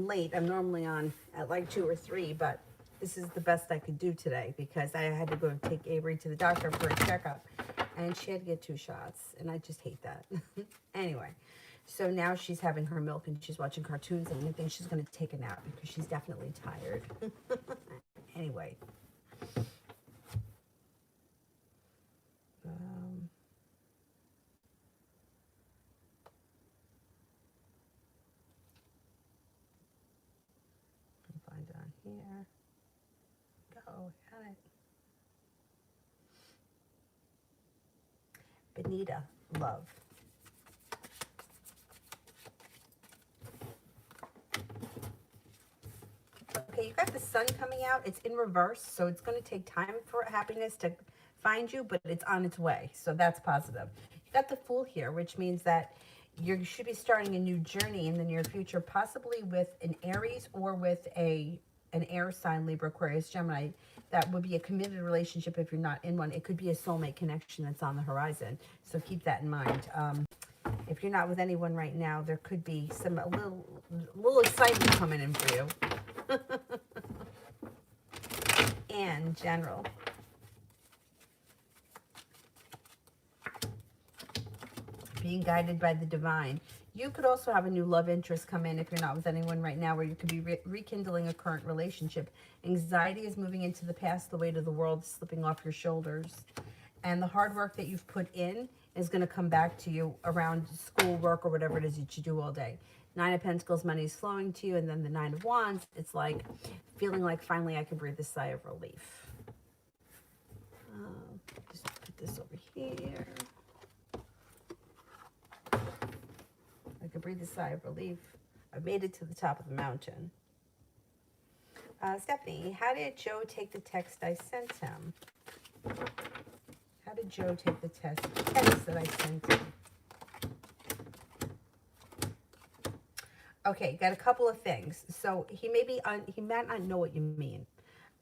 I'm late. I'm normally on at like 2 or 3, but this is the best I could do today because I had to go take Avery to the doctor for a checkup, and she had to get 2 shots, and I just hate that. Anyway, so now she's having her milk and she's watching cartoons, and I think she's going to take a nap because she's definitely tired. Anyway. Find on here. Go, got it. Benita, love. Okay, you got the sun coming out. It's in reverse, so it's going to take time for happiness to find you, but it's on its way, so that's positive. You got the Fool here, which means that you should be starting a new journey in the near future, possibly with an Aries or with an air sign, Libra, Aquarius, Gemini. That would be a committed relationship if you're not in one. It could be a soulmate connection that's on the horizon, so keep that in mind. If you're not with anyone right now, there could be a little excitement coming in for you. And general. Being guided by the divine. You could also have a new love interest come in if you're not with anyone right now, where you could be rekindling a current relationship. Anxiety is moving into the past. The weight of the world is slipping off your shoulders. And the hard work that you've put in is going to come back to you around school, work, or whatever it is that you do all day. 9 of Pentacles, money is flowing to you. And then the 9 of Wands, it's like feeling like finally I can breathe a sigh of relief. Just put this over here. I can breathe a sigh of relief. I've made it to the top of the mountain. Stephanie, how did Joe take the text I sent him? How did Joe take the text that I sent him? Okay, got a couple of things. So he might not know what you mean.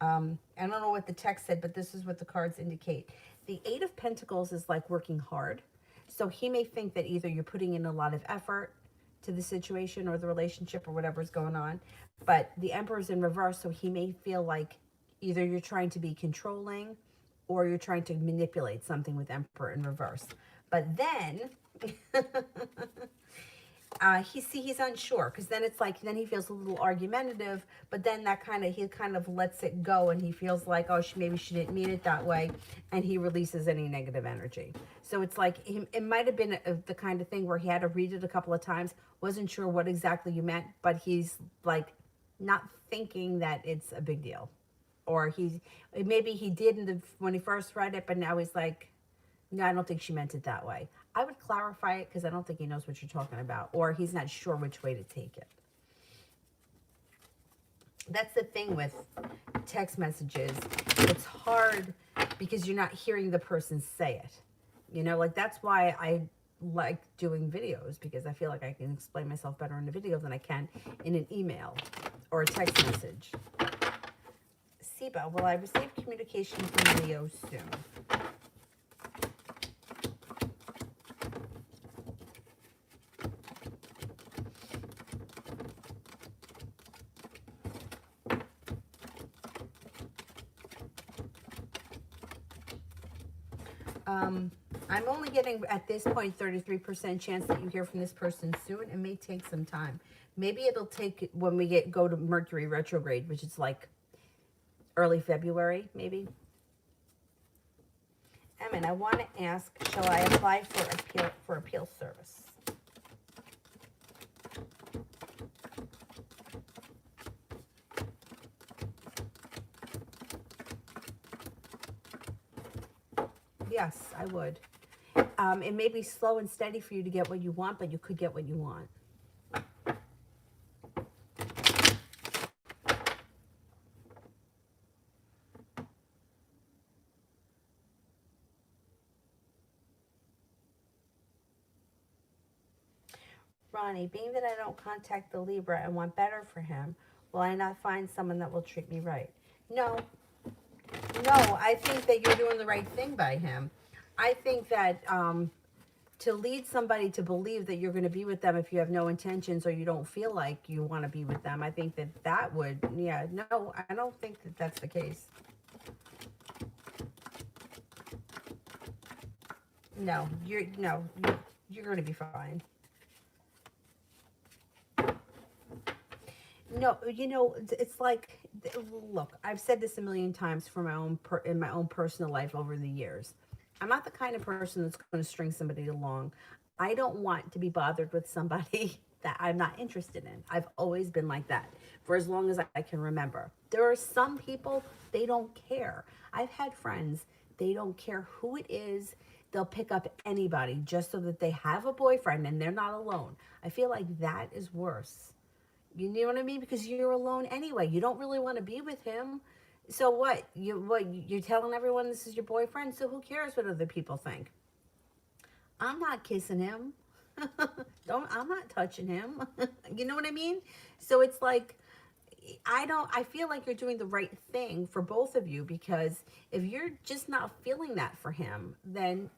I don't know what the text said, but this is what the cards indicate. The 8 of Pentacles is like working hard. So he may think that either you're putting in a lot of effort to the situation or the relationship or whatever's going on, but the Emperor's in reverse, so he may feel like either you're trying to be controlling or you're trying to manipulate something with Emperor in reverse. But then he's unsure, because then it's like, then he feels a little argumentative, but then he kind of lets it go, and he feels like, oh, maybe she didn't mean it that way, and he releases any negative energy. So it's like, it might have been the kind of thing where he had to read it a couple of times, wasn't sure what exactly you meant, but he's like not thinking that it's a big deal. Or maybe he did when he first read it, but now he's like, no, I don't think she meant it that way. I would clarify it, because I don't think he knows what you're talking about, or he's not sure which way to take it. That's the thing with text messages. It's hard because you're not hearing the person say it. You know, like that's why I like doing videos, because I feel like I can explain myself better in a video than I can in an email or a text message. Siba, will I receive communication from Leo soon? I'm only getting, at this point, 33% chance that you hear from this person soon. It may take some time. Maybe it'll take when we go to Mercury retrograde, which is like early February, maybe. Emin, I want to ask, shall I apply for appeal service? Yes, I would. It may be slow and steady for you to get what you want, but you could get what you want. Ronnie, being that I don't contact the Libra and want better for him, will I not find someone that will treat me right? No, I think that you're doing the right thing by him. I think that to lead somebody to believe that you're going to be with them if you have no intentions or you don't feel like you want to be with them. I think that that would, yeah, no, I don't think that that's the case. No, you're going to be fine. No, it's like, look, I've said this a million times for my own in my own personal life over the years. I'm not the kind of person that's going to string somebody along. I don't want to be bothered with somebody that I'm not interested in. I've always been like that for as long as I can remember. There are some people, they don't care. I've had friends, they don't care who it is. They'll pick up anybody just so that they have a boyfriend and they're not alone. I feel like that is worse. You know what I mean? Because you're alone anyway. You don't really want to be with him. So what? You're telling everyone this is your boyfriend? So who cares what other people think? I'm not kissing him. I'm not touching him. You know what I mean? So it's like, I feel like you're doing the right thing for both of you, because if you're just not feeling that for him, then,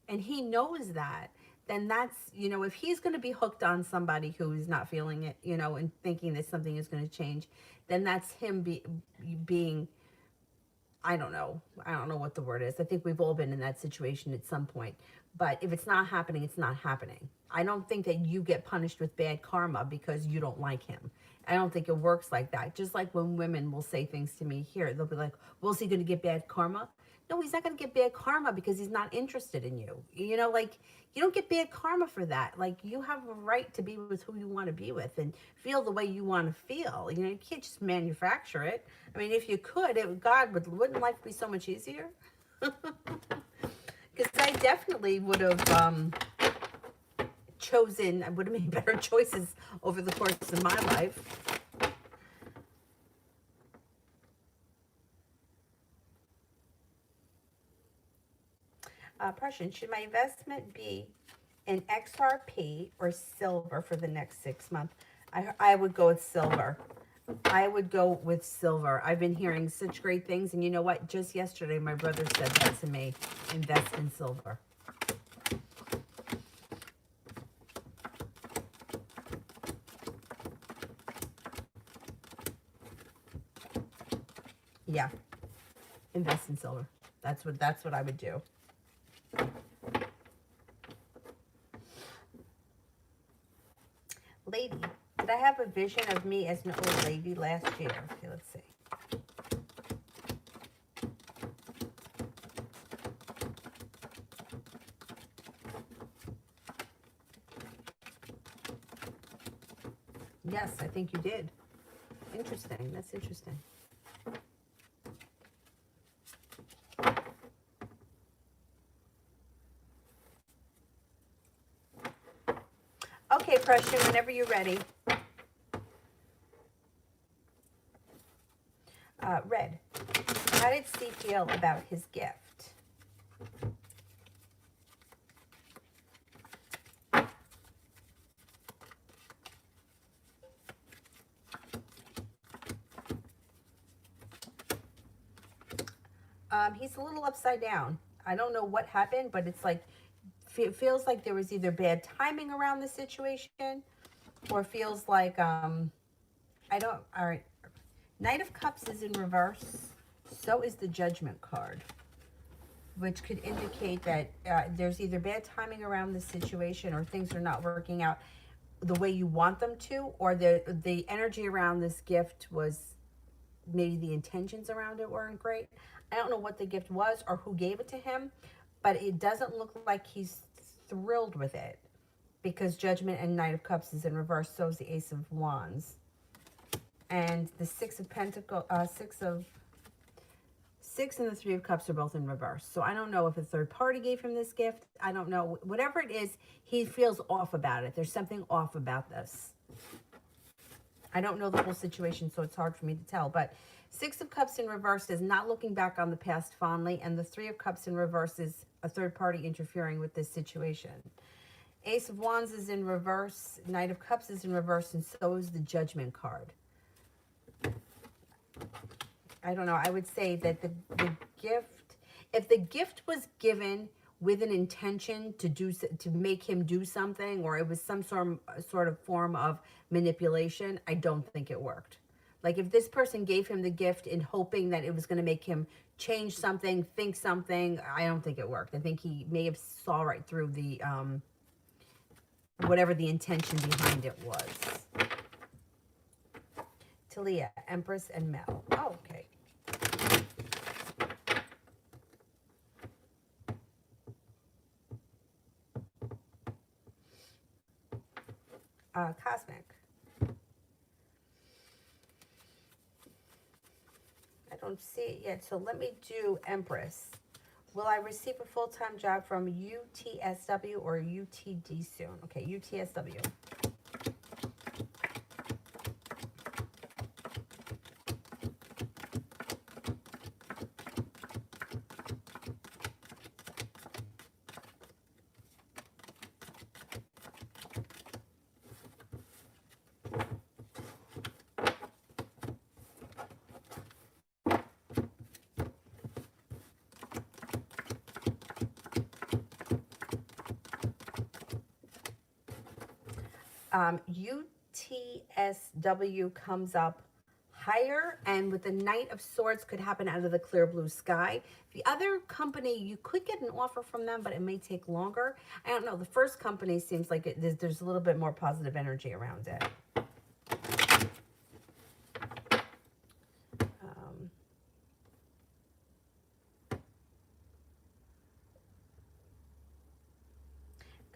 and he knows that, then that's, if he's going to be hooked on somebody who's not feeling it, and thinking that something is going to change, then that's him being, I don't know what the word is. I think we've all been in that situation at some point. But if it's not happening, it's not happening. I don't think that you get punished with bad karma because you don't like him. I don't think it works like that. Just like when women will say things to me here, they'll be like, well, is he going to get bad karma? No, he's not going to get bad karma because he's not interested in you. Like, you don't get bad karma for that. Like, you have a right to be with who you want to be with and feel the way you want to feel. You can't just manufacture it. I mean, if you could, wouldn't life be so much easier? Because I definitely would have I would have made better choices over the course of my life. Prussian, should my investment be in XRP or silver for the next 6 months? I would go with silver. I would go with silver. I've been hearing such great things, and you know what? Just yesterday, my brother said that to me. Invest in silver. Yeah, invest in silver. That's what I would do. Lady, did I have a vision of me as an old lady last year? Okay, let's see. Yes, I think you did. Interesting. That's interesting. Okay, Preston, whenever you're ready. Red, how did C feel about his gift? He's a little upside down. I don't know what happened, but it's like, it feels like there was either bad timing around the situation, or feels like, all right. Knight of Cups is in reverse. So is the Judgment card, which could indicate that there's either bad timing around the situation, or things are not working out the way you want them to, or the energy around this gift was, maybe the intentions around it weren't great. I don't know what the gift was or who gave it to him, but it doesn't look like he's thrilled with it, because Judgment and Knight of Cups is in reverse. So is the Ace of Wands. And the Six of Pentacles, Six and the Three of Cups are both in reverse. So I don't know if a third party gave him this gift. I don't know. Whatever it is, he feels off about it. There's something off about this. I don't know the whole situation, so it's hard for me to tell. But Six of Cups in reverse is not looking back on the past fondly. And the Three of Cups in reverse is a third party interfering with this situation. Ace of Wands is in reverse. Knight of Cups is in reverse. And so is the Judgment card. I don't know. I would say that the gift, if the gift was given with an intention to make him do something, or it was some sort of form of manipulation, I don't think it worked. Like if this person gave him the gift in hoping that it was going to make him change something, think something, I don't think it worked. I think he may have saw right through the whatever the intention behind it was. Talia, Empress, and Mel. Oh, okay. Cosmic. I don't see it yet, so let me do Empress. Will I receive a full-time job from UTSW or UTD soon? Okay, UTSW. UTSW comes up higher, and with the Knight of Swords could happen out of the clear blue sky. The other company, you could get an offer from them, but it may take longer. I don't know. The first company seems like there's a little bit more positive energy around it.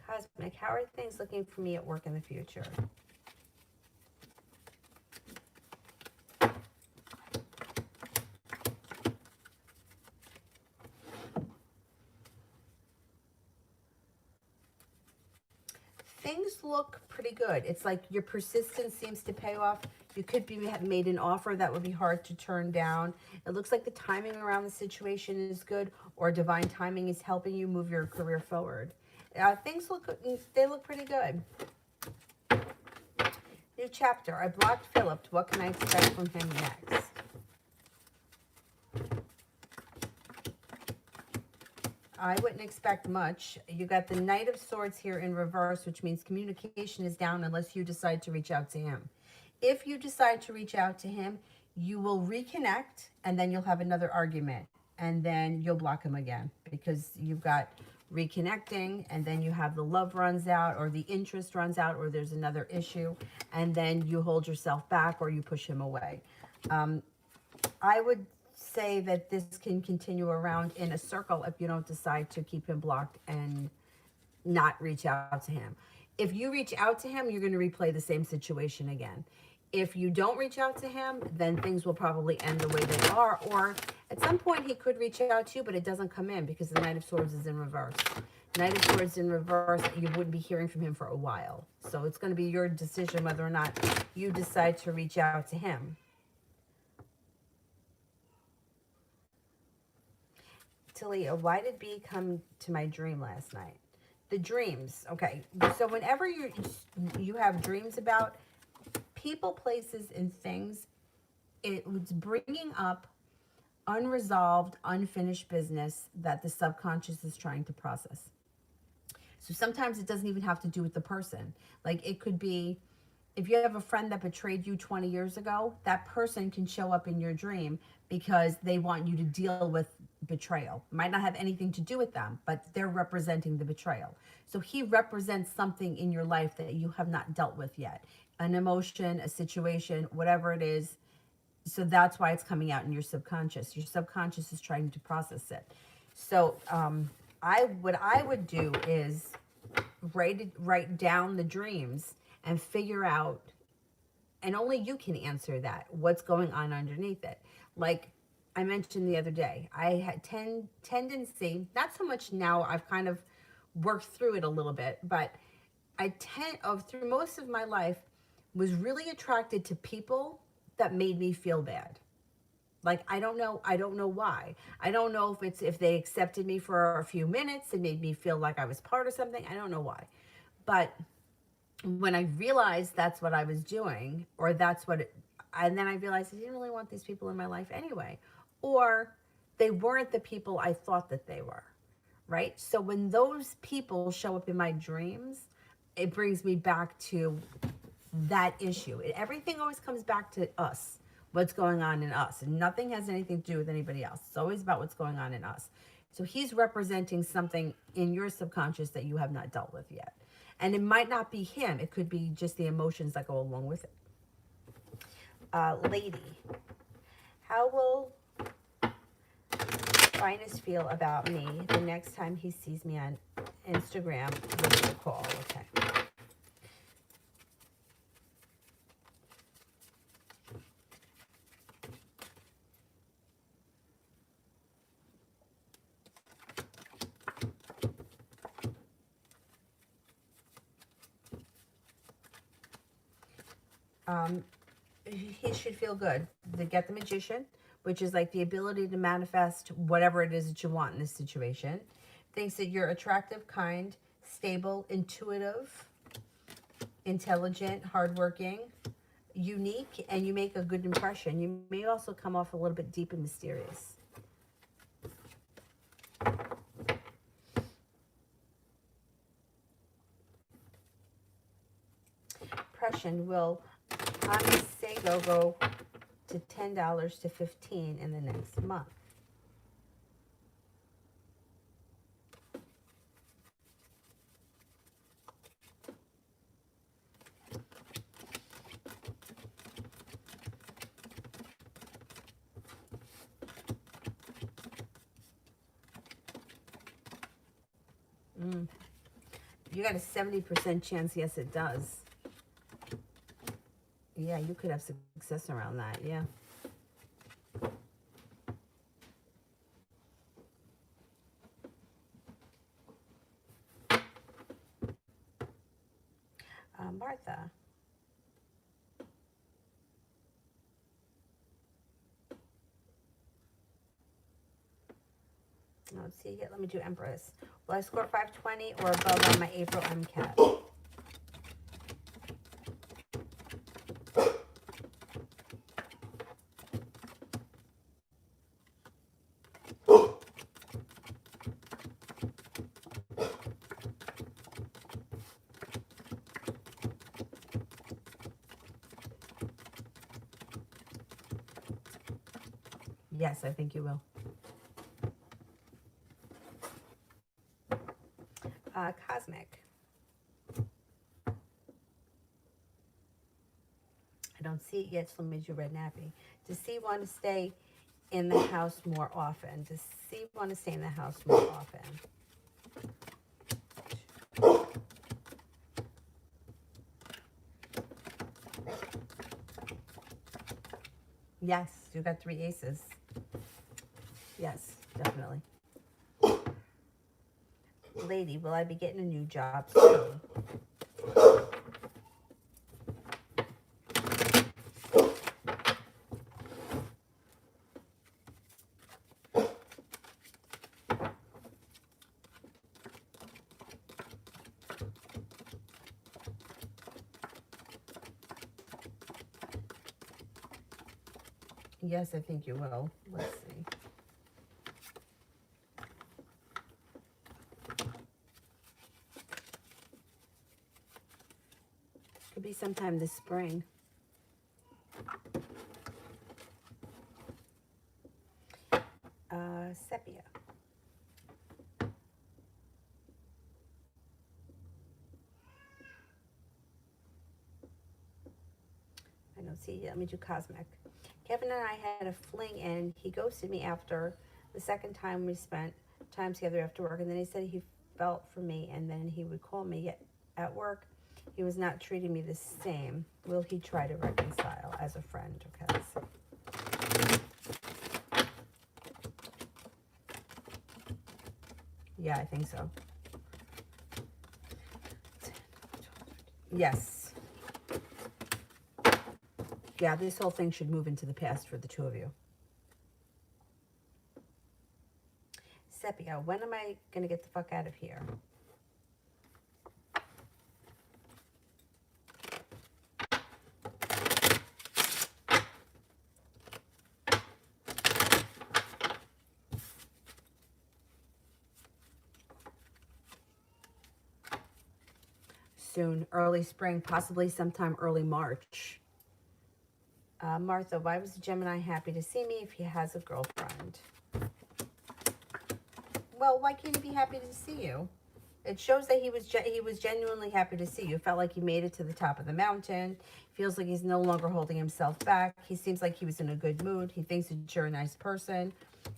Cosmic, how are things looking for me at work in the future? Things look pretty good. It's like your persistence seems to pay off. You could be have made an offer that would be hard to turn down. It looks like the timing around the situation is good, or divine timing is helping you move your career forward. Things look pretty good. New chapter. I blocked Philip. What can I expect from him next? I wouldn't expect much. You got the Knight of Swords here in reverse, which means communication is down unless you decide to reach out to him. If you decide to reach out to him, you will reconnect, and then you'll have another argument, and then you'll block him again, because you've got reconnecting, and then you have the love runs out, or the interest runs out, or there's another issue, and then you hold yourself back, or you push him away. I would say that this can continue around in a circle if you don't decide to keep him blocked and not reach out to him. If you reach out to him, you're going to replay the same situation again. If you don't reach out to him, then things will probably end the way they are, or at some point he could reach out to you, but it doesn't come in because the Knight of Swords is in reverse. Knight of Swords in reverse, you wouldn't be hearing from him for a while. So it's going to be your decision whether or not you decide to reach out to him. Talia, why did B come to my dream last night? The dreams. Okay. So whenever you have dreams about people, places, and things, it's bringing up unresolved, unfinished business that the subconscious is trying to process. So sometimes it doesn't even have to do with the person. Like it could be, if you have a friend that betrayed you 20 years ago, that person can show up in your dream because they want you to deal with betrayal. It might not have anything to do with them, but they're representing the betrayal. So he represents something in your life that you have not dealt with yet. An emotion, a situation, whatever it is. So that's why it's coming out in your subconscious. Your subconscious is trying to process it. So what I would do is write down the dreams and figure out, and only you can answer that, what's going on underneath it. Like I mentioned the other day, I had tendency, not so much now, I've kind of worked through it a little bit, but through most of my life, was really attracted to people that made me feel bad. Like, I don't know why. I don't know if they accepted me for a few minutes and made me feel like I was part of something. I don't know why. But when I realized that's what I was doing, or and then I realized I didn't really want these people in my life anyway, or they weren't the people I thought that they were, right? So when those people show up in my dreams, it brings me back to that issue. Everything always comes back to us, what's going on in us. And nothing has anything to do with anybody else. It's always about what's going on in us. So he's representing something in your subconscious that you have not dealt with yet. And it might not be him. It could be just the emotions that go along with it. Lady, how will Finest feel about me the next time he sees me on Instagram with a call? Okay. He should feel good. To get the Magician, which is like the ability to manifest whatever it is that you want in this situation. Thinks that you're attractive, kind, stable, intuitive, intelligent, hardworking, unique, and you make a good impression. You may also come off a little bit deep and mysterious. Impression will Amisego go to $10 to $15 in the next month. You got a 70% chance, yes, it does. Yeah, you could have success around that, yeah. Martha. Let's see, let me do Empress. Will I score 520 or above on my April MCAT? Yes, I think you will. Cosmic. I don't see it yet, so made you red nappy. Does C want to stay in the house more often? Does C want to stay in the house more often? Yes, you got 3 aces. Yes, definitely. Lady, will I be getting a new job soon? Yes, I think you will. Let's see. Could be sometime this spring. Sepia. I don't see it. Let me do Cosmic. Kevin and I had a fling and he ghosted me after the second time we spent time together after work. And then he said he felt for me and then he would call me at work. He was not treating me the same. Will he try to reconcile as a friend? Okay, let's see. Yeah, I think so. Yes. Yeah, this whole thing should move into the past for the two of you. Sepia, when am I going to get the fuck out of here? soon, early spring, possibly sometime early March. Martha, why was the Gemini happy to see me if he has a girlfriend? Well, why can't he be happy to see you? It shows that he was genuinely happy to see you. Felt like he made it to the top of the mountain. Feels like he's no longer holding himself back. He seems like he was in a good mood. He thinks that you're a nice person.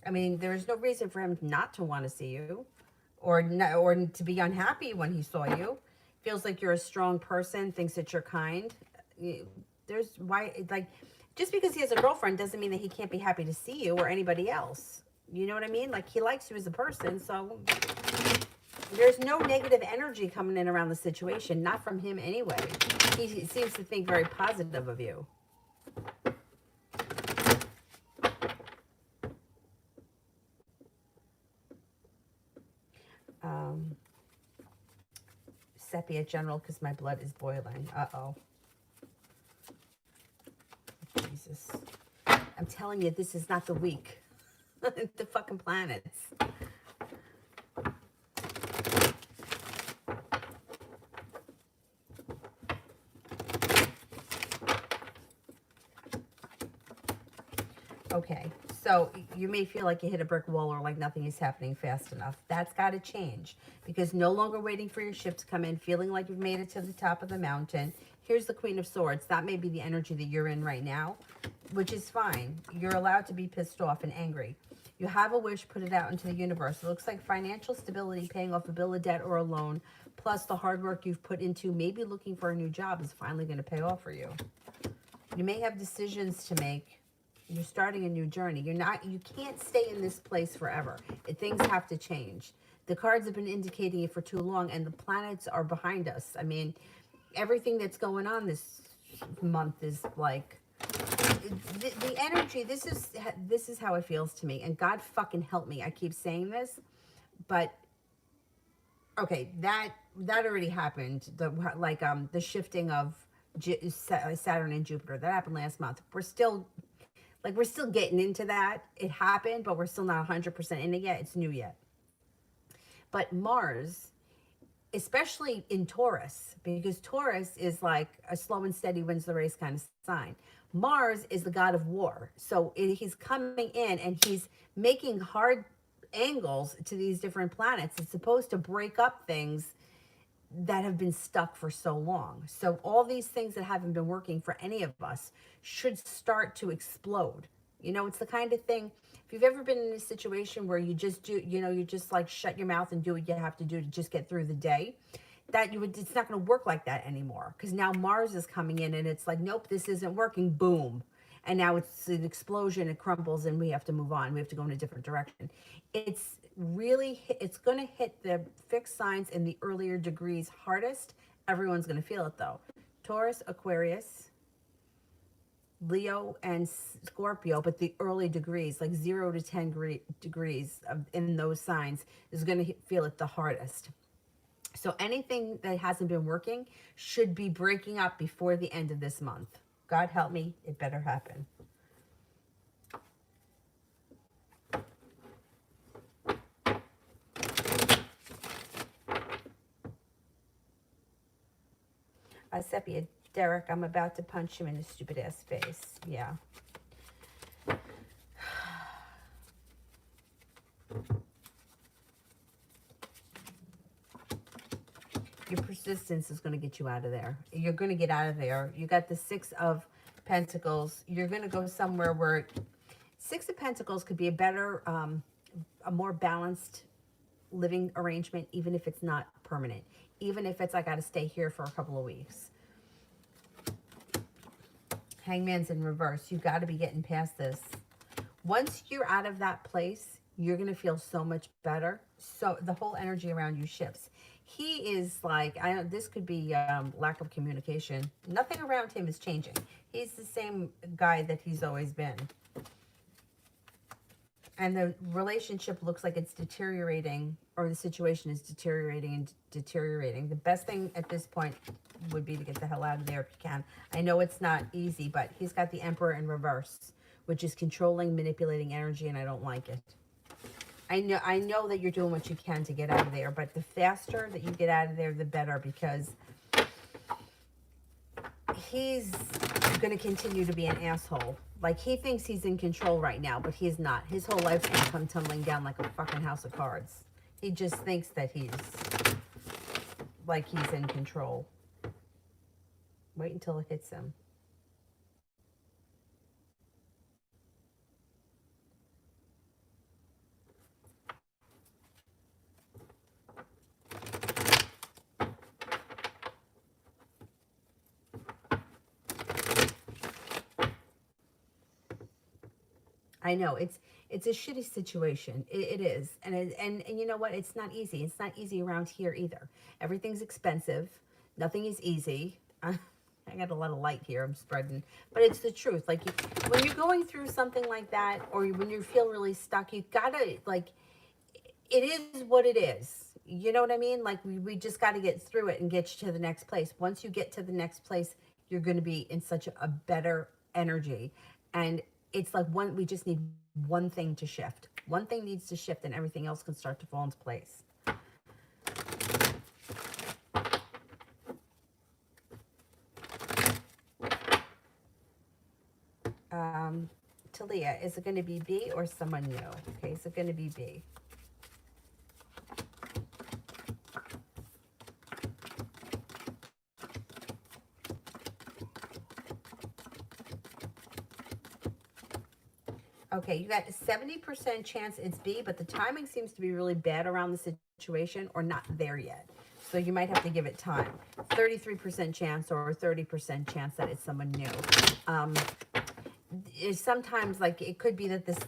I mean, there's no reason for him not to want to see you, or to be unhappy when he saw you. Feels like you're a strong person. Thinks that you're kind. There's why like just because he has a girlfriend doesn't mean that he can't be happy to see you or anybody else. You know what I mean? Like, he likes you as a person, so there's no negative energy coming in around the situation, not from him anyway. He seems to think very positive of you. Sepia General, because my blood is boiling. Uh-oh. Jesus. I'm telling you, this is not the week. The fucking planets. Okay, so you may feel like you hit a brick wall or like nothing is happening fast enough. That's got to change, because no longer waiting for your ship to come in, feeling like you've made it to the top of the mountain. Here's the Queen of Swords. That may be the energy that you're in right now, which is fine. You're allowed to be pissed off and angry. You have a wish, put it out into the universe. It looks like financial stability, paying off a bill of debt or a loan, plus the hard work you've put into maybe looking for a new job is finally going to pay off for you. You may have decisions to make. You're starting a new journey. You can't stay in this place forever. Things have to change. The cards have been indicating it for too long, and the planets are behind us. I mean, everything that's going on this month is like, the energy, this is how it feels to me. And God fucking help me. I keep saying this, but okay, that already happened. The shifting of Saturn and Jupiter, that happened last month. We're still getting into that. It happened, but we're still not 100% in it yet. It's new yet. But Mars, especially in Taurus, because Taurus is like a slow and steady wins the race kind of sign. Mars is the god of war. So he's coming in and he's making hard angles to these different planets. It's supposed to break up things that have been stuck for so long. So all these things that haven't been working for any of us should start to explode. You know, it's the kind of thing, if you've ever been in a situation where you just do, you just like shut your mouth and do what you have to do to just get through the day, it's not going to work like that anymore, because now Mars is coming in and it's like, nope, this isn't working. Boom. And now it's an explosion. It crumbles and we have to move on. We have to go in a different direction. It's going to hit the fixed signs in the earlier degrees hardest. Everyone's going to feel it though. Taurus, Aquarius, Leo, and Scorpio, but the early degrees, like 0 to 10 degrees in those signs, is going to feel it the hardest. So anything that hasn't been working should be breaking up before the end of this month. God help me, it better happen. Sepia, Derek, I'm about to punch him in his stupid ass face. Yeah. Your persistence is going to get you out of there. You're going to get out of there. You got the 6 of Pentacles. You're going to go somewhere where 6 of Pentacles could be a better, a more balanced living arrangement, even if it's not permanent. Even if it's, I got to stay here for a couple of weeks. Hangman's in reverse. You got to be getting past this. Once you're out of that place, you're going to feel so much better. So the whole energy around you shifts. He is like, this could be lack of communication. Nothing around him is changing. He's the same guy that he's always been. And the relationship looks like it's deteriorating, or the situation is deteriorating and deteriorating. The best thing at this point would be to get the hell out of there if you can. I know it's not easy, but he's got the Emperor in reverse, which is controlling, manipulating energy, and I don't like it. I know that you're doing what you can to get out of there, but the faster that you get out of there, the better, because he's going to continue to be an asshole. Like, he thinks he's in control right now, but he's not. His whole life's going to come tumbling down like a fucking house of cards. He just thinks that he's in control. Wait until it hits him. I know it's a shitty situation. It is, and you know what? It's not easy. It's not easy around here either. Everything's expensive. Nothing is easy. I got a lot of light here. I'm spreading, but it's the truth. Like, when you're going through something like that, or when you feel really stuck, you gotta, like, it is what it is. You know what I mean? Like, we just got to get through it and get you to the next place. Once you get to the next place, you're going to be in such a better energy. And it's like we just need one thing to shift. One thing needs to shift and everything else can start to fall into place. Talia, is it going to be B or someone new? Okay, is it going to be B? Okay, you got 70% chance it's B, but the timing seems to be really bad around the situation or not there yet. So you might have to give it time. 33% chance or 30% chance that it's someone new. It's sometimes, like, it could be that this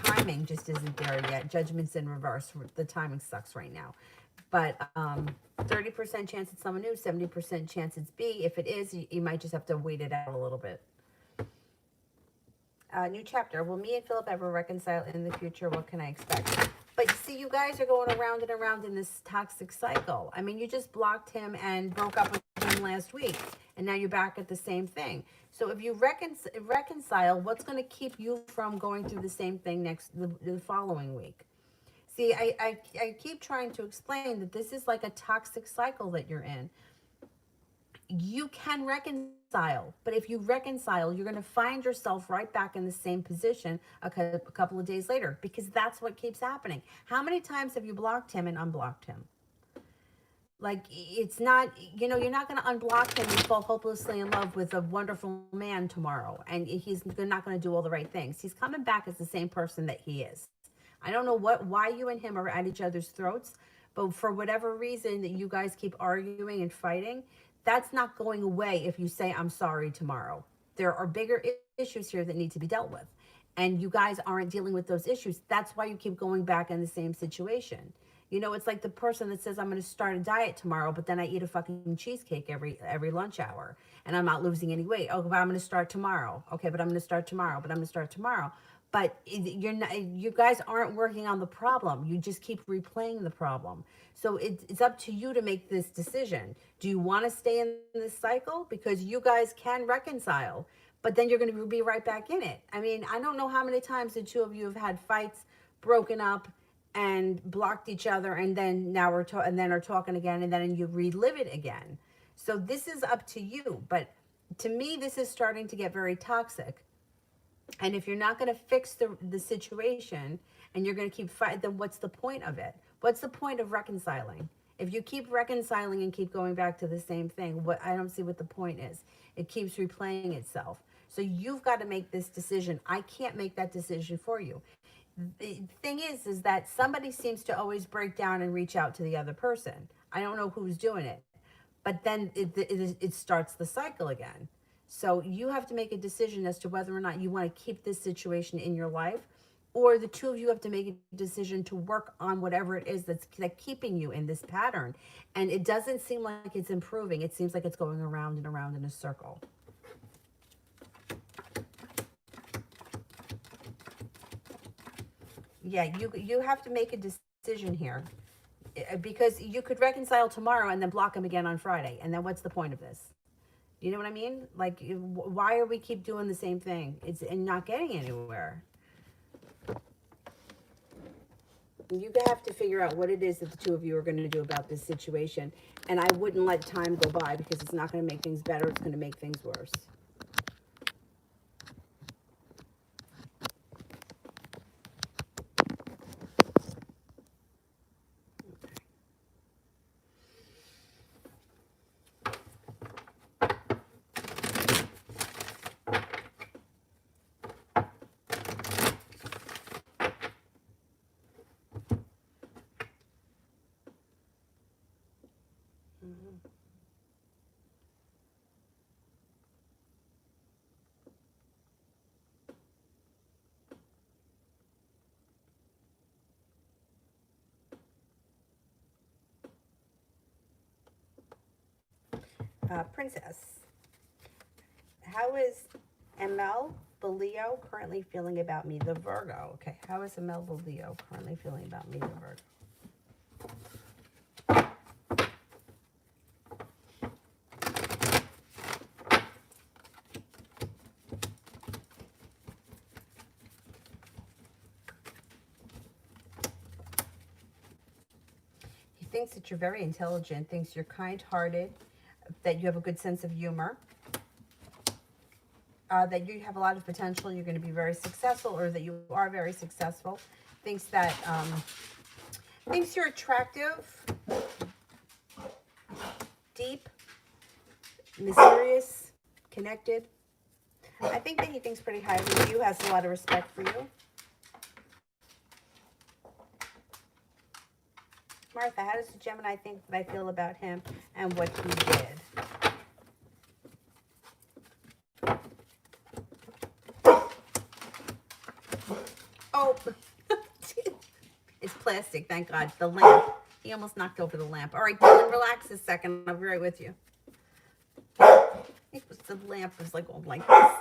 timing just isn't there yet. Judgment's in reverse. The timing sucks right now. But 30% chance it's someone new, 70% chance it's B. If it is, you might just have to wait it out a little bit. New chapter. Will me and Philip ever reconcile in the future? What can I expect? But see, you guys are going around and around in this toxic cycle. I mean, you just blocked him and broke up with him last week, and now you're back at the same thing. So if you reconcile, what's going to keep you from going through the same thing the following week? See, I keep trying to explain that this is like a toxic cycle that you're in. You can reconcile, but if you reconcile, you're going to find yourself right back in the same position a couple of days later, because that's what keeps happening. How many times have you blocked him and unblocked him? Like, it's not, you're not going to unblock him and fall hopelessly in love with a wonderful man tomorrow, and he's not going to do all the right things. He's coming back as the same person that he is. I don't know why you and him are at each other's throats, but for whatever reason that you guys keep arguing and fighting, that's not going away if you say, I'm sorry, tomorrow. There are bigger issues here that need to be dealt with. And you guys aren't dealing with those issues. That's why you keep going back in the same situation. It's like the person that says, I'm going to start a diet tomorrow, but then I eat a fucking cheesecake every lunch hour, and I'm not losing any weight. Oh, but I'm going to start tomorrow. Okay, but I'm going to start tomorrow, but I'm going to start tomorrow. But you're not, you guys aren't working on the problem. You just keep replaying the problem. So it's up to you to make this decision. Do you want to stay in this cycle? Because you guys can reconcile, but then you're going to be right back in it. I mean, I don't know how many times the two of you have had fights, broken up, and blocked each other, and then now are talking again, and then you relive it again. So this is up to you. But to me, this is starting to get very toxic. And if you're not going to fix the situation and you're going to keep fighting, then what's the point of it? What's the point of reconciling? If you keep reconciling and keep going back to the same thing, I don't see what the point is. It keeps replaying itself. So you've got to make this decision. I can't make that decision for you. The thing is that somebody seems to always break down and reach out to the other person. I don't know who's doing it, but then it starts the cycle again. So you have to make a decision as to whether or not you want to keep this situation in your life, or the two of you have to make a decision to work on whatever it is that's keeping you in this pattern. And it doesn't seem like it's improving. It seems like it's going around and around in a circle. Yeah, you have to make a decision here, because you could reconcile tomorrow and then block him again on Friday. And then what's the point of this? You know what I mean? Like, why are we keep doing the same thing? It's and not getting anywhere. You have to figure out what it is that the two of you are going to do about this situation. And I wouldn't let time go by because it's not going to make things better. It's going to make things worse. Princess, how is ML the Leo currently feeling about me, the Virgo? Okay, how is ML the Leo currently feeling about me, the Virgo? He thinks that you're very intelligent, thinks you're kind-hearted, that you have a good sense of humor, that you have a lot of potential, you're going to be very successful, or that you are very successful. Thinks that, thinks you're attractive, deep, mysterious, connected. I think that he thinks pretty highly of you, has a lot of respect for you. Martha, how does the Gemini think that I feel about him and what he did? Oh, it's plastic, thank God. The lamp. He almost knocked over the lamp. All right, Dylan, relax a second. I'll be right with you. The lamp was like all like this.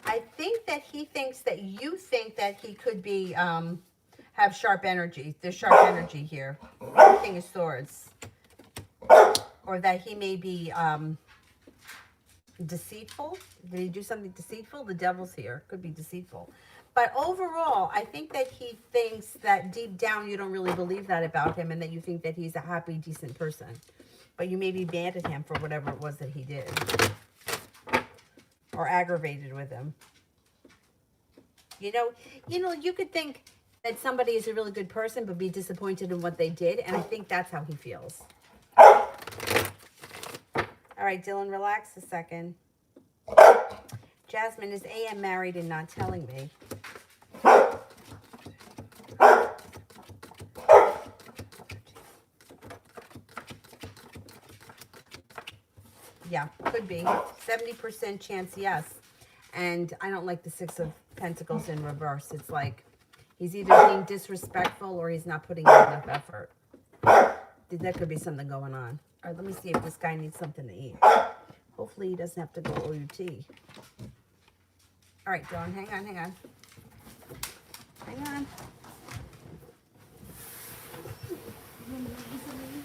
I think that he thinks that you think that he could be, have sharp energy. There's sharp energy here. King of Swords. Or that he may be deceitful. Did he do something deceitful? The devil's here. Could be deceitful. But overall, I think that he thinks that deep down you don't really believe that about him and that you think that he's a happy, decent person. But you may be mad at him for whatever it was that he did. Or aggravated with him. You know, you could think that somebody is a really good person but be disappointed in what they did. And I think that's how he feels. All right, Dylan, relax a second. Jasmine, is AM married and not telling me? Yeah, could be. 70% chance, yes. And I don't like the Six of Pentacles in reverse. It's like he's either being disrespectful or he's not putting in enough effort. That could be something going on. All right, let me see if this guy needs something to eat. Hopefully he doesn't have to go OUT. All right, Dylan, hang on. Hang on.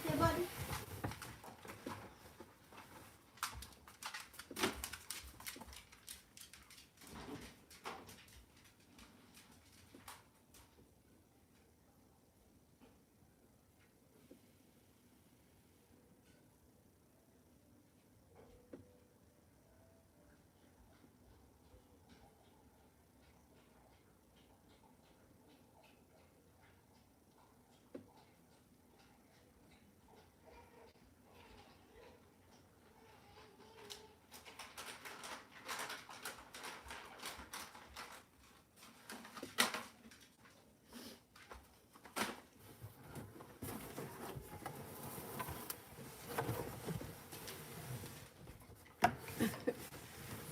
Hey, buddy.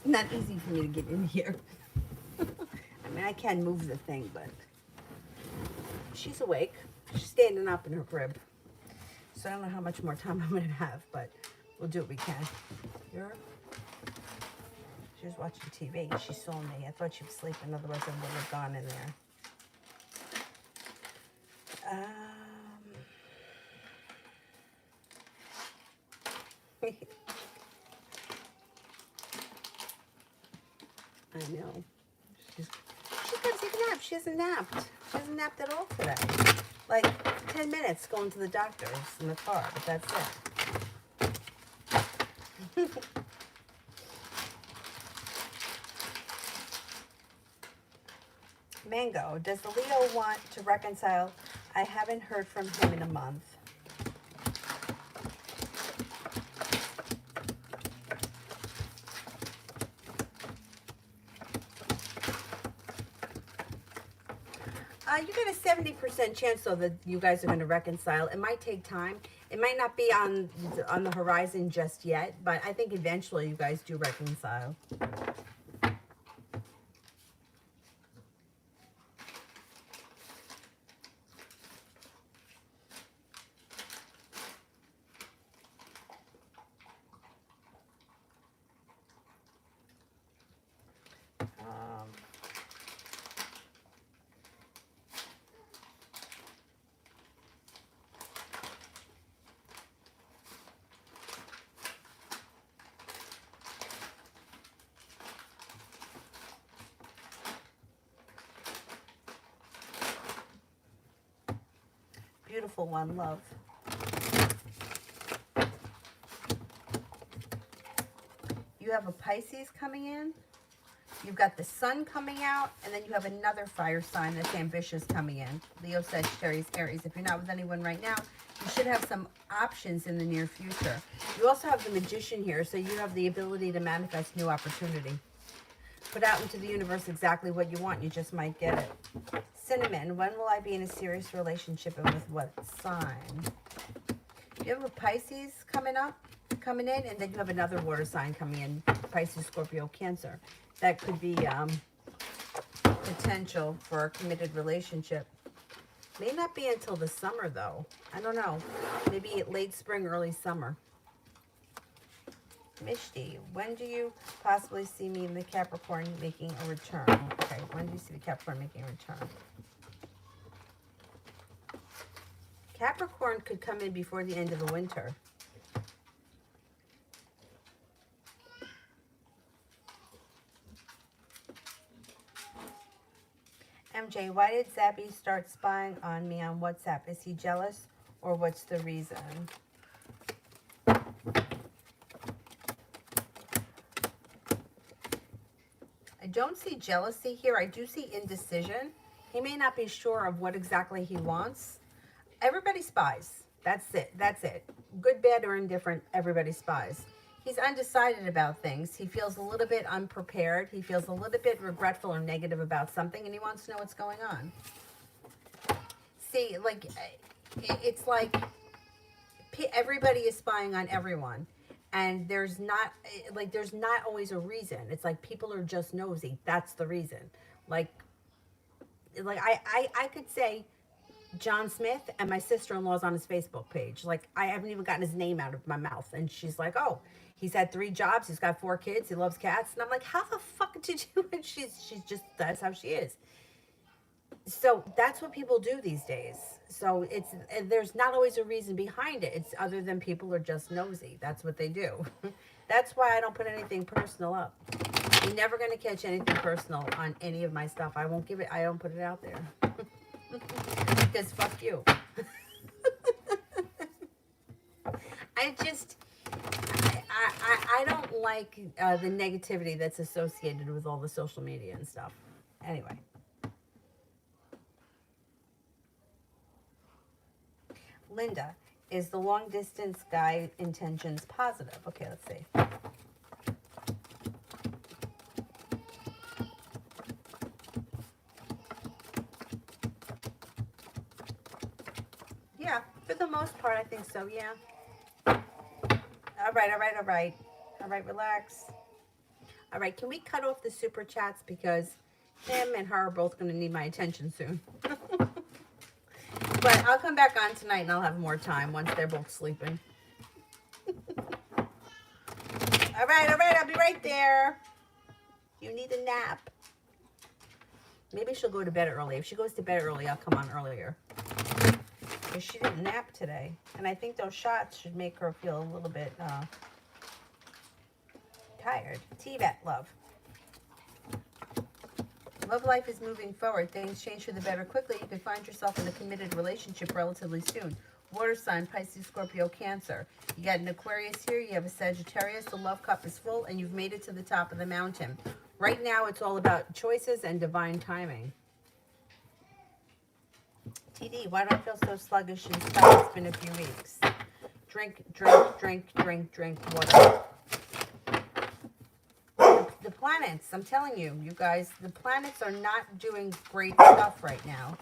Not easy for me to get in here. I mean, I can move the thing, but she's awake. She's standing up in her crib. So I don't know how much more time I'm going to have, but we'll do what we can. She was watching TV. She saw me. I thought she was sleeping. Otherwise, I would have gone in there. I know. She could see nap. She hasn't napped. She hasn't napped at all today. Like 10 minutes going to the doctor's in the car, but that's it. Mango, does the Leo want to reconcile? I haven't heard from him in a month. You got a 70% chance, though, that you guys are going to reconcile. It might take time. It might not be on the horizon just yet, but I think eventually you guys do reconcile. Beautiful one, love. You have a Pisces coming in. You've got the sun coming out, and then you have another fire sign that's ambitious coming in. Leo, Sagittarius, Aries. If you're not with anyone right now, you should have some options in the near future. You also have the Magician here, so you have the ability to manifest new opportunity. Put out into the universe exactly what you want. You just might get it. Cinnamon, when will I be in a serious relationship and with what sign? You have a Pisces coming in, and then you have another water sign coming in. Pisces, Scorpio, Cancer. That could be potential for a committed relationship. May not be until the summer, though. I don't know. Maybe late spring, early summer. Mishti, when do you possibly see me in the Capricorn making a return? Okay, when do you see the Capricorn making a return? Capricorn could come in before the end of the winter. MJ, why did Zappy start spying on me on WhatsApp? Is he jealous or what's the reason? I don't see jealousy here. I do see indecision. He may not be sure of what exactly he wants. Everybody spies. That's it. That's it. Good, bad, or indifferent, everybody spies. He's undecided about things. He feels a little bit unprepared. He feels a little bit regretful or negative about something, and he wants to know what's going on. See, like, it's like everybody is spying on everyone. And there's not always a reason. It's like people are just nosy. That's the reason. Like I could say John Smith and my sister-in-law's on his Facebook page. Like, I haven't even gotten his name out of my mouth. And she's like, oh, he's had 3 jobs. He's got 4 kids. He loves cats. And I'm like, how the fuck did you? And she's just, that's how she is. So that's what people do these days. So there's not always a reason behind it. It's other than people are just nosy. That's what they do. That's why I don't put anything personal up. You're never going to catch anything personal on any of my stuff. I won't give it. I don't put it out there. Because fuck you. I don't like the negativity that's associated with all the social media and stuff. Anyway. Linda, is the long distance guy intentions positive? Okay, let's see. Yeah, for the most part, I think so, yeah. All right, relax. All right, can we cut off the super chats because him and her are both going to need my attention soon. But I'll come back on tonight and I'll have more time once they're both sleeping. All right, I'll be right there. You need a nap. Maybe she'll go to bed early. If she goes to bed early, I'll come on earlier. Because she didn't nap today. And I think those shots should make her feel a little bit tired. T-Vet, love. Love life is moving forward. Things change for the better quickly. You can find yourself in a committed relationship relatively soon. Water sign, Pisces, Scorpio, Cancer. You got an Aquarius here. You have a Sagittarius. The love cup is full, and you've made it to the top of the mountain. Right now, it's all about choices and divine timing. TD, why do I feel so sluggish and stuck? It's been a few weeks. Drink, drink, drink, drink, drink water. The planets, I'm telling you, you guys, the planets are not doing great stuff right now.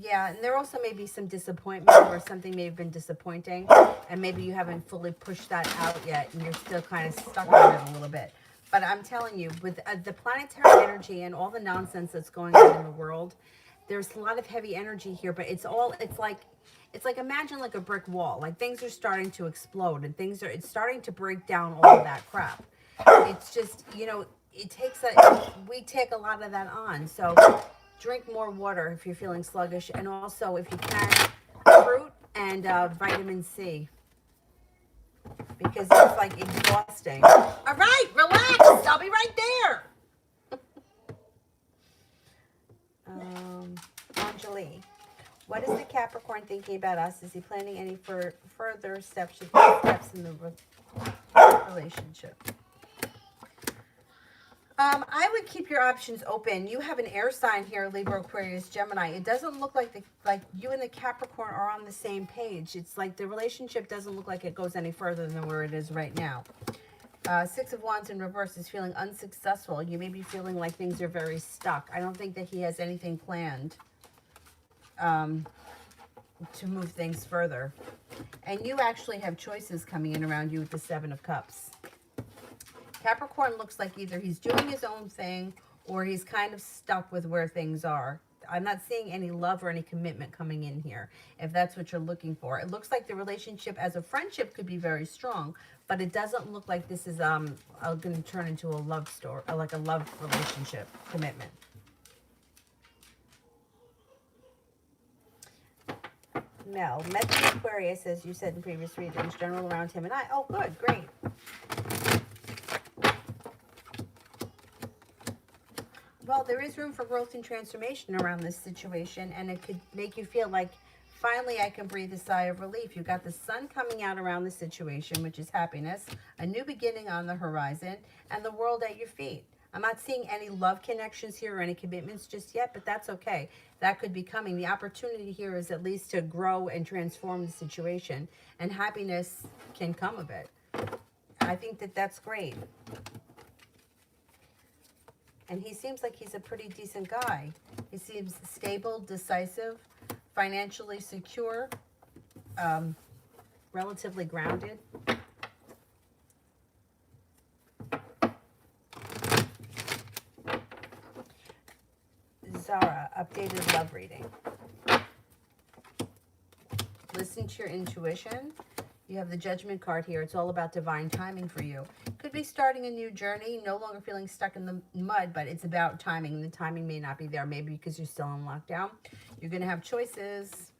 Yeah, and there also may be some disappointment or something may have been disappointing, and maybe you haven't fully pushed that out yet, and you're still kind of stuck on it a little bit. But I'm telling you, with the planetary energy and all the nonsense that's going on in the world, there's a lot of heavy energy here, but it's like imagine like a brick wall. Like things are starting to explode, and it's starting to break down all of that crap. It's just, you know, we take a lot of that on. So drink more water if you're feeling sluggish, and also if you can, fruit and vitamin C, because it's like exhausting. All right, relax. I'll be right there. Anjali, what is the Capricorn thinking about us? Is he planning any further steps in the relationship? I would keep your options open. You have an air sign here, Libra, Aquarius, Gemini. It doesn't look like you and the Capricorn are on the same page. It's like the relationship doesn't look like it goes any further than where it is right now. Six of Wands in reverse is feeling unsuccessful. You may be feeling like things are very stuck. I don't think that he has anything planned to move things further. And you actually have choices coming in around you with the Seven of Cups. Capricorn looks like either he's doing his own thing or he's kind of stuck with where things are. I'm not seeing any love or any commitment coming in here, if that's what you're looking for. It looks like the relationship as a friendship could be very strong, but it doesn't look like this is going to turn into a love story, like a love relationship commitment. Mel, met the Aquarius, as you said in previous readings, general around him and I. Oh, good, great. Well, there is room for growth and transformation around this situation, and it could make you feel like, finally, I can breathe a sigh of relief. You've got the sun coming out around the situation, which is happiness, a new beginning on the horizon, and the world at your feet. I'm not seeing any love connections here or any commitments just yet, but that's okay. That could be coming. The opportunity here is at least to grow and transform the situation, and happiness can come of it. I think that that's great. And he seems like he's a pretty decent guy. He seems stable, decisive, financially secure, relatively grounded. Zara, updated love reading. Listen to your intuition. You have the Judgment card here. It's all about divine timing for you. Could be starting a new journey, no longer feeling stuck in the mud, but it's about timing. The timing may not be there, maybe because you're still in lockdown. You're going to have choices.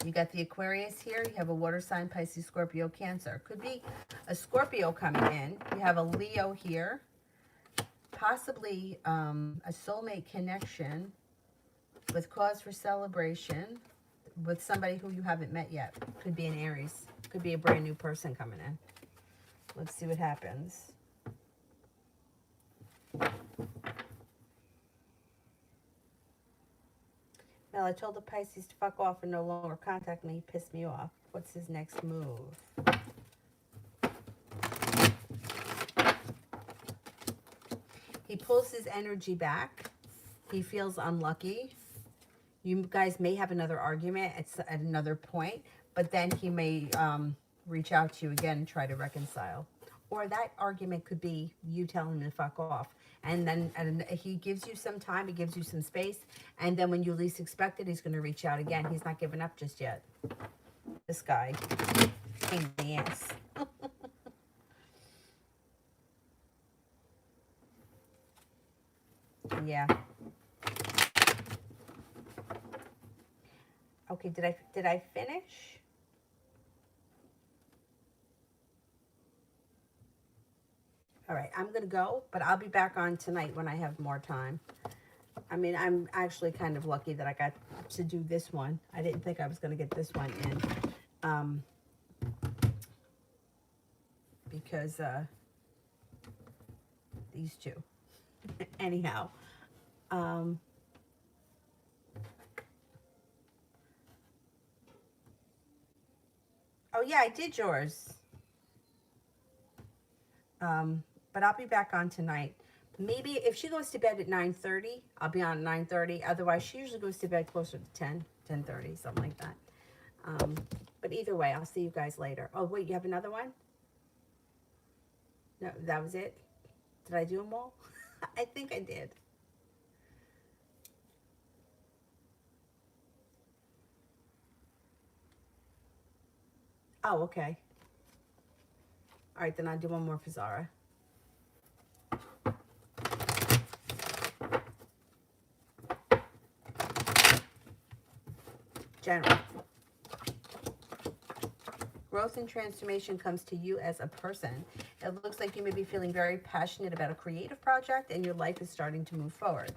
You got the Aquarius here. You have a water sign, Pisces, Scorpio, Cancer. Could be a Scorpio coming in. You have a Leo here. Possibly a soulmate connection with cause for celebration with somebody who you haven't met yet. Could be an Aries. Could be a brand new person coming in. Let's see what happens. Well, I told the Pisces to fuck off and no longer contact me. He pissed me off. What's his next move? He pulls his energy back. He feels unlucky. You guys may have another argument at another point, but then he may reach out to you again and try to reconcile. Or that argument could be you telling him to fuck off. And then he gives you some time, he gives you some space, and then when you least expect it, he's going to reach out again. He's not giving up just yet. This guy, pain in the ass. Yeah. Okay, did I finish? All right, I'm going to go, but I'll be back on tonight when I have more time. I mean, I'm actually kind of lucky that I got to do this one. I didn't think I was going to get this one in. Because these two. Anyhow. Oh, yeah, I did yours. But I'll be back on tonight. Maybe if she goes to bed at 9:30, I'll be on at 9:30. Otherwise, she usually goes to bed closer to 10:30, something like that. But either way, I'll see you guys later. Oh, wait, you have another one? No, that was it? Did I do them all? I think I did. Oh, okay. All right, then I'll do one more for Zara. General. Growth and transformation comes to you as a person. It looks like you may be feeling very passionate about a creative project and your life is starting to move forward.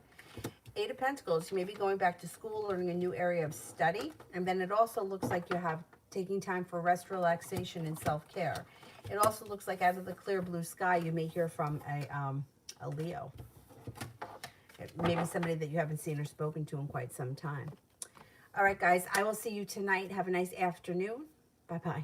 Eight of Pentacles, you may be going back to school, learning a new area of study. And then it also looks like you have taking time for rest, relaxation, and self-care. It also looks like out of the clear blue sky, you may hear from a Leo. Maybe somebody that you haven't seen or spoken to in quite some time. All right, guys, I will see you tonight. Have a nice afternoon. Bye-bye.